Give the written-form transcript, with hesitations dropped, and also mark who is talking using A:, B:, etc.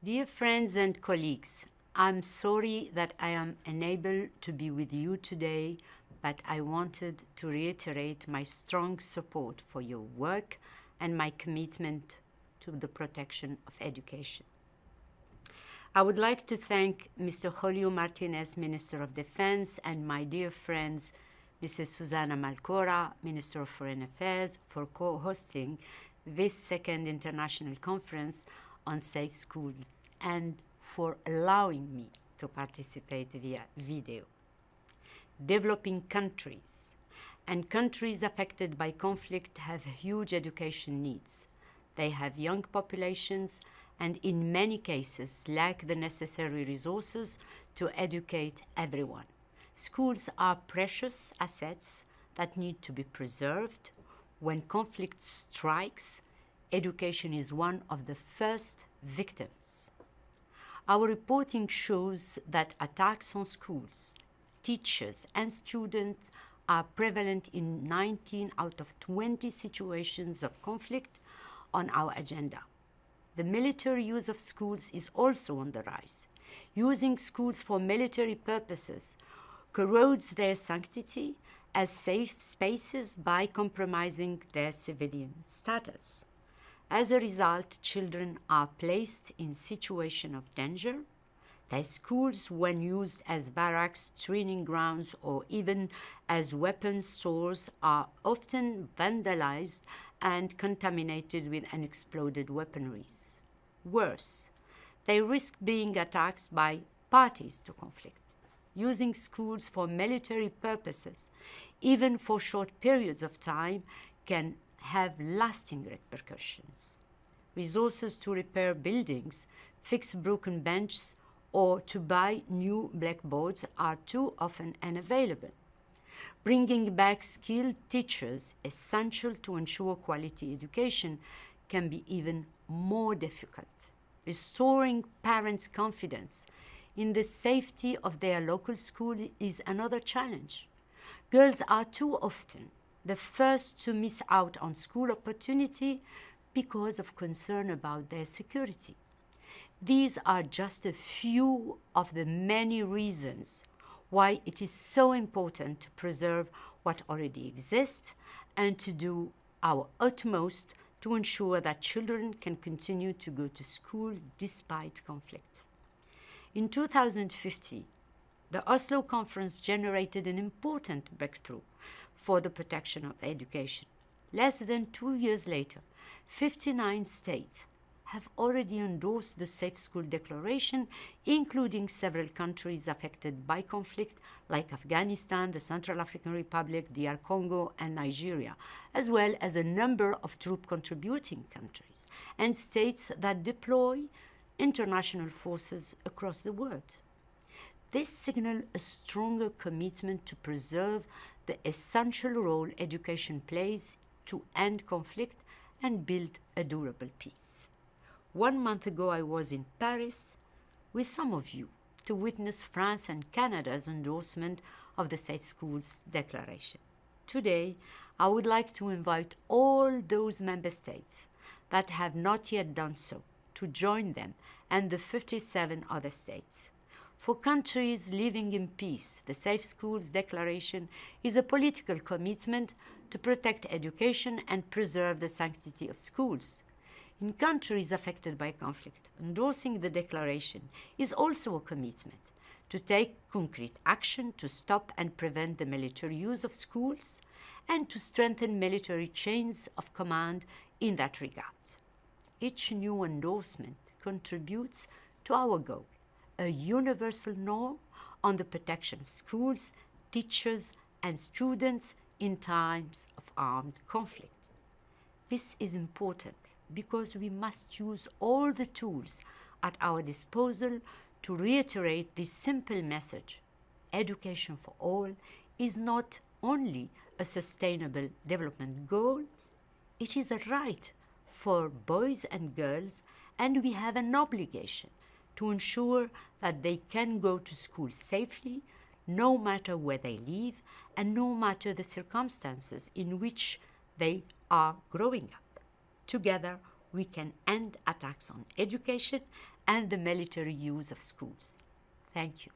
A: Dear friends and colleagues, I'm sorry that I am unable to be with you today, but I wanted to reiterate my strong support for your work and my commitment to the protection of education. I would like to thank Mr. Julio Martinez, Minister of Defense, and my dear friends, Mrs. Susana Malcora, Minister of Foreign Affairs, for co-hosting this second international conference on safe schools and for allowing me to participate via video. Developing countries and countries affected by conflict have huge education needs. They have young populations and in many cases lack the necessary resources to educate everyone. Schools are precious assets that need to be preserved. When conflict strikes, education is one of the first victims. Our reporting shows that attacks on schools, teachers, and students are prevalent in 19 out of 20 situations of conflict on our agenda. The military use of schools is also on the rise. Using schools for military purposes corrodes their sanctity as safe spaces by compromising their civilian status. As a result, children are placed in situations of danger. Their schools, when used as barracks, training grounds, or even as weapons stores, are often vandalized and contaminated with unexploded weaponries. Worse, they risk being attacked by parties to conflict. Using schools for military purposes, even for short periods of time, can have lasting repercussions. Resources to repair buildings, fix broken benches, or to buy new blackboards are too often unavailable. Bringing back skilled teachers, essential to ensure quality education, can be even more difficult. Restoring parents' confidence in the safety of their local school is another challenge. Girls are too often the first to miss out on school opportunity because of concern about their security. These are just a few of the many reasons why it is so important to preserve what already exists and to do our utmost to ensure that children can continue to go to school despite conflict. In 2050, the Oslo Conference generated an important breakthrough for the protection of education. Less than 2 years later, 59 states have already endorsed the Safe School Declaration, including several countries affected by conflict like Afghanistan, the Central African Republic, DR Congo, and Nigeria, as well as a number of troop-contributing countries and states that deploy international forces across the world. This signals a stronger commitment to preserve the essential role education plays to end conflict and build a durable peace. 1 month ago, I was in Paris with some of you to witness France and Canada's endorsement of the Safe Schools Declaration. Today, I would like to invite all those member states that have not yet done so to join them and the 57 other states. For countries living in peace, the Safe Schools Declaration is a political commitment to protect education and preserve the sanctity of schools. In countries affected by conflict, endorsing the declaration is also a commitment to take concrete action to stop and prevent the military use of schools and to strengthen military chains of command in that regard. Each new endorsement contributes to our goal, a universal norm on the protection of schools, teachers, and students in times of armed conflict. This is important because we must use all the tools at our disposal to reiterate this simple message. Education for all is not only a sustainable development goal, it is a right for boys and girls, and we have an obligation to ensure that they can go to school safely, no matter where they live and no matter the circumstances in which they are growing up. Together, we can end attacks on education and the military use of schools. Thank you.